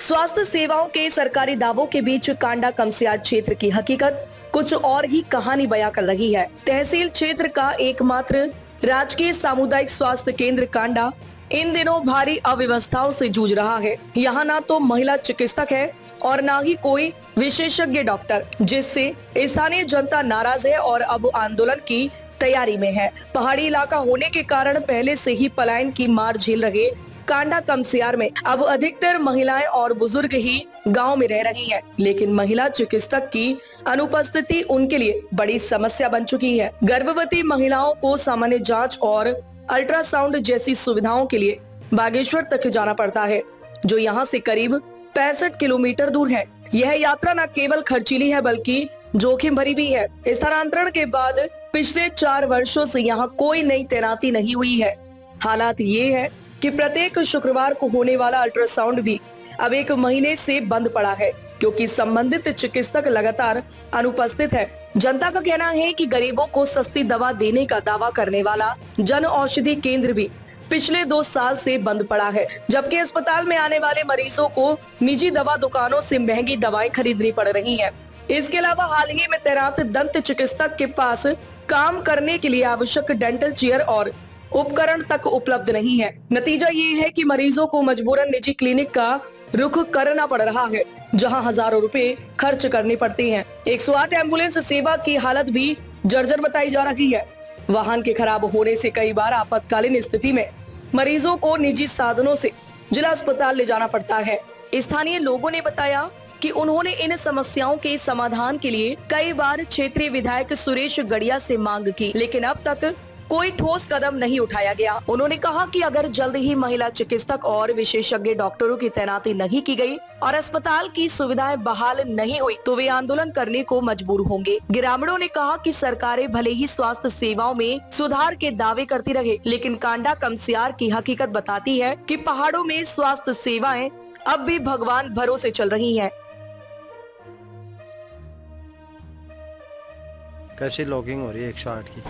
स्वास्थ्य सेवाओं के सरकारी दावों के बीच कांडा कमसियार क्षेत्र की हकीकत कुछ और ही कहानी बयां कर रही है। तहसील क्षेत्र का एकमात्र राजकीय सामुदायिक स्वास्थ्य केंद्र कांडा इन दिनों भारी अव्यवस्थाओं से जूझ रहा है। यहाँ ना तो महिला चिकित्सक है और ना ही कोई विशेषज्ञ डॉक्टर, जिससे स्थानीय जनता नाराज है और अब आंदोलन की तैयारी में है। पहाड़ी इलाका होने के कारण पहले से ही पलायन की मार झेल रहे कांडा कमसियार में अब अधिकतर महिलाएं और बुजुर्ग ही गांव में रह रही हैं, लेकिन महिला चिकित्सक की अनुपस्थिति उनके लिए बड़ी समस्या बन चुकी है। गर्भवती महिलाओं को सामान्य जांच और अल्ट्रासाउंड जैसी सुविधाओं के लिए बागेश्वर तक जाना पड़ता है, जो यहां से करीब 65 किलोमीटर दूर है। यह यात्रा न केवल खर्चीली है बल्कि जोखिम भरी भी है। स्थानांतरण के बाद पिछले 4 वर्षों से यहाँ कोई नई तैनाती नहीं हुई है। हालात ये है कि प्रत्येक शुक्रवार को होने वाला अल्ट्रासाउंड भी अब 1 महीने से बंद पड़ा है, क्योंकि संबंधित चिकित्सक लगातार अनुपस्थित है। जनता का कहना है कि गरीबों को सस्ती दवा देने का दावा करने वाला जन औषधि केंद्र भी पिछले 2 साल से बंद पड़ा है, जबकि अस्पताल में आने वाले मरीजों को निजी दवा दुकानों से महंगी दवाएं खरीदनी पड़ रही हैं। इसके अलावा हाल ही में तैनात दंत चिकित्सक के पास काम करने के लिए आवश्यक डेंटल चेयर और उपकरण तक उपलब्ध नहीं है। नतीजा ये है कि मरीजों को मजबूरन निजी क्लिनिक का रुख करना पड़ रहा है, जहां हजारों रुपए खर्च करने पड़ते हैं। 108 एम्बुलेंस सेवा की हालत भी जर्जर बताई जा रही है। वाहन के खराब होने से कई बार आपातकालीन स्थिति में मरीजों को निजी साधनों से जिला अस्पताल ले जाना पड़ता है। स्थानीय लोगों ने बताया कि उन्होंने इन समस्याओं के समाधान के लिए कई बार क्षेत्रीय विधायक सुरेश गड़िया से मांग की, लेकिन अब तक कोई ठोस कदम नहीं उठाया गया। उन्होंने कहा कि अगर जल्द ही महिला चिकित्सक और विशेषज्ञ डॉक्टरों की तैनाती नहीं की गई और अस्पताल की सुविधाएं बहाल नहीं हुई तो वे आंदोलन करने को मजबूर होंगे। ग्रामीणों ने कहा कि सरकारें भले ही स्वास्थ्य सेवाओं में सुधार के दावे करती रहे, लेकिन कांडा कमसियार की हकीकत बताती है कि पहाड़ों में स्वास्थ्य सेवाएं अब भी भगवान भरोसे चल रही है। कैसी लॉगिंग हो रही है 108 की?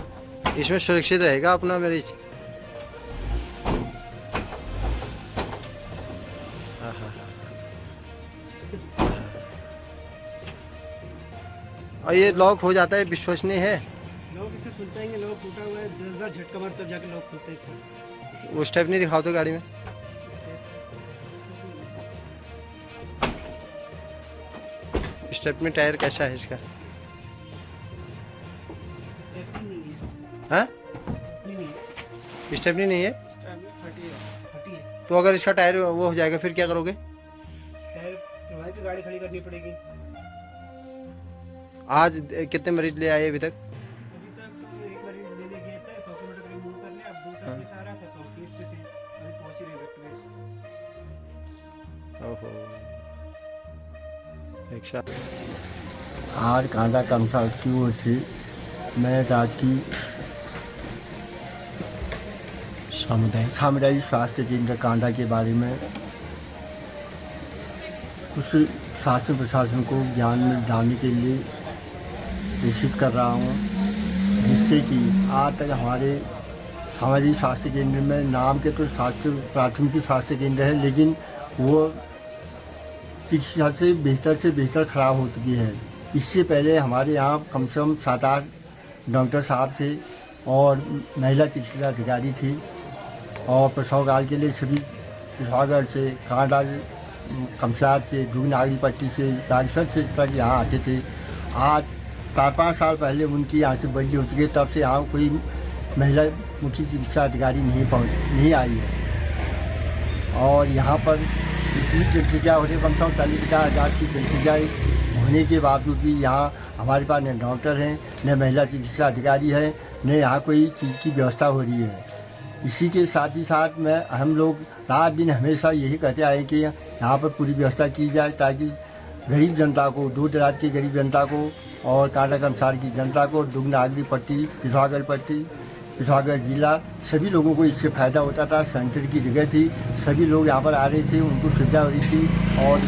इसमें सुरक्षित रहेगा अपना मरीज? और ये लॉक हो जाता है, विश्वसनीय है? लॉक इसे खुलता ही है, लॉक टूटा हुआ है, 10 बार झटका मार तब जाके लॉक खुलता है इसका। वो स्टेप नहीं दिखाओ तो गाड़ी में। स्टेप में टायर कैसा है इसका? हाँ? स्टेपनी नहीं है? तो अगर इसका टायर वो हो जाएगा फिर क्या करोगे? टायर वहीं पे गाड़ी खड़ी करनी पड़ेगी। आज कितने मरीज ले आए अभी तक? अभी तक तो एक मरीज लेने गए थे 100 किलोमीटर रिमूव करने, अब दूसरा केस आ रहा था तो केस पे थे, अभी पहुंच ही रहे वेक्टरेज। ओहो, एक साथ आज कांडा कमसियार की ओर से मैं राजकीय सामुदायिक स्वास्थ्य केंद्र कांडा के बारे में कुछ शासन प्रशासन को ज्ञान में डालने के लिए प्रेषित कर रहा हूँ, जिससे कि आज तक हमारे सामुदायिक स्वास्थ्य केंद्र में नाम के तो प्राथमिक स्वास्थ्य केंद्र है, लेकिन वो चिकित्सा से बेहतर खराब हो चुकी है। इससे पहले हमारे यहाँ कम से कम 7-8 डॉक्टर साहब थे और महिला चिकित्सा अधिकारी थी, और प्रसव काल के लिए सभी विभागढ़ से, कांडा कमसियार से, दुगनागरी पट्टी से, बागेश्वर से तक यहाँ आते थे। आज 4-5 साल पहले उनकी यहाँ से बदली हो चुकी है, तब से यहाँ कोई महिला मुख्य चिकित्सा अधिकारी नहीं आई है। और यहाँ पर इतनी जनसंख्या होने कम से कम 40-50 की जनसंख्या होने के बावजूद भी यहाँ हमारे पास न डॉक्टर हैं, न महिला चिकित्सा अधिकारी है, न यहाँ कोई चीज़ की व्यवस्था हो रही है। इसी के साथ ही साथ में हम लोग रात दिन हमेशा यही कहते आए कि यहाँ पर पूरी व्यवस्था की जाए, ताकि गरीब जनता को, दूर दराज की गरीब जनता को और कांडा कमसियार की जनता को, दुगनागरी पट्टी, पिथौरागढ़ जिला, सभी लोगों को इससे फ़ायदा होता था। सेंटर की जगह थी, सभी लोग यहाँ पर आ रहे थे, उनको सुविधा हो रही थी और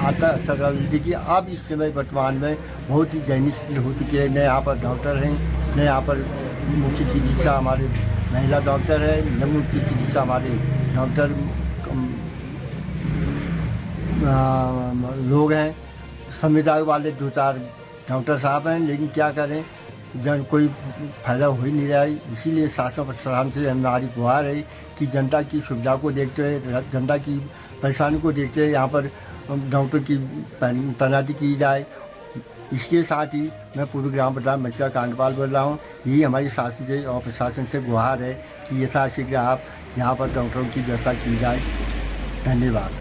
आता सरकार की। अब इस समय वर्तमान में बहुत ही दयनीय स्थिति हो चुकी है। न यहाँ पर डॉक्टर हैं, न यहाँ पर मुख्य चिकित्सा हमारे महिला डॉक्टर है, न मुख्य चिकित्सा हमारे डॉक्टर लोग हैं, संविदा वाले 2-4 डॉक्टर साहब हैं, लेकिन क्या करें, जन कोई फायदा हो ही नहीं रहा है। इसीलिए शासन प्रशासन से हमारी गुहार है कि जनता की सुविधा को देखते हुए, जनता की परेशानी को देखते हुए यहाँ पर डॉक्टर की तैनाती की जाए। इसके साथ ही मैं पूर्व ग्राम प्रधान मछुआ कांडपाल बोल रहा हूँ। यही हमारी शासन से और प्रशासन से गुहार है कि यथाशीघ्र आप यहाँ पर डॉक्टरों की व्यवस्था की जाए। धन्यवाद।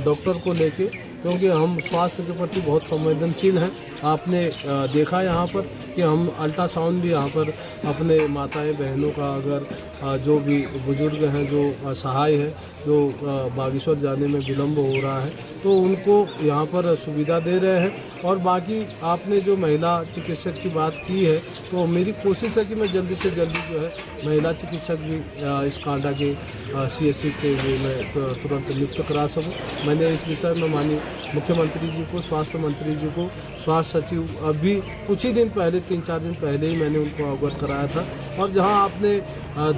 डॉक्टर को लेके, क्योंकि हम स्वास्थ्य के प्रति बहुत संवेदनशील हैं। आपने देखा यहाँ पर कि हम अल्ट्रासाउंड भी यहाँ पर अपने माताएं बहनों का, अगर जो भी बुजुर्ग हैं, जो असहाय हैं, जो बागेश्वर जाने में विलम्ब हो रहा है, तो उनको यहाँ पर सुविधा दे रहे हैं। और बाकी आपने जो महिला चिकित्सक की बात की है, तो मेरी कोशिश है कि मैं जल्दी से जल्दी जो है महिला चिकित्सक भी इस कांडा के CSC के लिए मैं तुरंत नियुक्त करा सकूं। मैंने इस विषय में माननीय मुख्यमंत्री जी को, स्वास्थ्य मंत्री जी को, स्वास्थ्य सचिव अभी कुछ ही दिन पहले, 3-4 दिन पहले ही मैंने उनको अवगत कराया था। और जहां आपने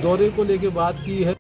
दौरे को लेके बात की है,